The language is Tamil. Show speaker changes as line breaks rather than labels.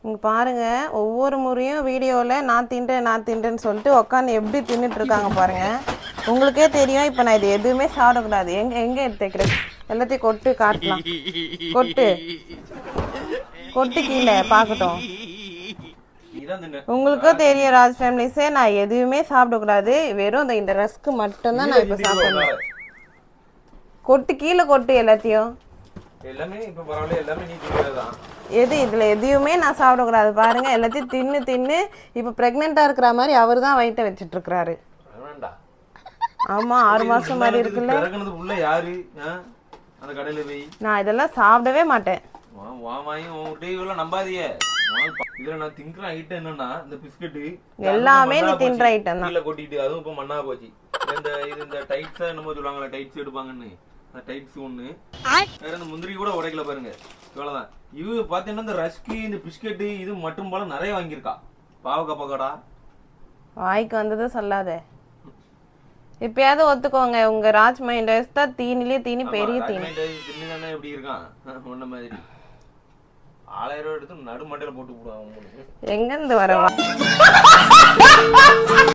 இங்க பாருங்க, ஒவ்வொரு முறையும் வீடியோவில் நான் தின்றேன்னு சொல்லிட்டு உட்காந்து எப்படி தின்னுட்டு இருக்காங்க பாருங்க. உங்களுக்கே தெரியும். இப்போ நான் இது எதுவுமே சாப்பிடக்கூடாது. எங்கே எடுத்து வைக்கிறேன்? எல்லாத்தையும் கொட்டு காட்டலாம். கொட்டு கொட்டு கீழே பார்க்கட்டும். உங்களுக்கும் தெரியும் ராஜ் ஃபேமிலிஸே, நான் எதுவுமே சாப்பிடக்கூடாது. வெறும் இந்த ரஸ்க்கு மட்டும்தான் நான் இப்போ சாப்பிடணும். கொட்டு கீழே கொட்டு எல்லாத்தையும். எது இதில் எதையுமே நான் சாப்பிடக்கூடாது பாருங்க. எல்லாத்தையும் தின்னு இப்போ ப்ரெக்னெண்ட்டாக இருக்கிற மாதிரி அவர் தான் வயிற்ற வச்சுட்டு இருக்கிறாரு. ஆமாம், 6 மாதம் மாதிரி இருக்குல்ல. நான் இதெல்லாம் சாப்பிடவே மாட்டேன். எல்லாமே நீ தின்ற ஐட்டம் தான்.
கொட்டிட்டு அதுவும் இப்ப மண்ணா போச்சு. இந்த டைட்ஸ் என்னமோ சொல்லுவாங்கல்ல, டைட்ஸ் எடுப்பாங்கன்னு, அந்த டைட்ஸ் ஒண்ணு. வேற இந்த முந்திரி கூட உடைக்கல பாருங்க. இவ்வளவுதான். இது பாத்தீங்கன்னா இந்த ரஸ்க்கு, இந்த பிஸ்கெட்டு, இது மட்டும் போல நிறைய வாங்கியிருக்கா. பாவக்கா பக்கோடா.
வாய்க்கு வந்ததை சொல்லாத. இப்பயாவது ஒத்துக்கோங்க, உங்க ராஜ் மைண்டர்ஸ் தான் தீனிலே தீனி, பெரிய தீனி.
தானே எப்படி இருக்கான் ஒன்ன மாதிரி. 1000 ரூபாய் எடுத்து நடு மண்டையில போட்டு போடுவாங்க.
எங்க இருந்து வரவா?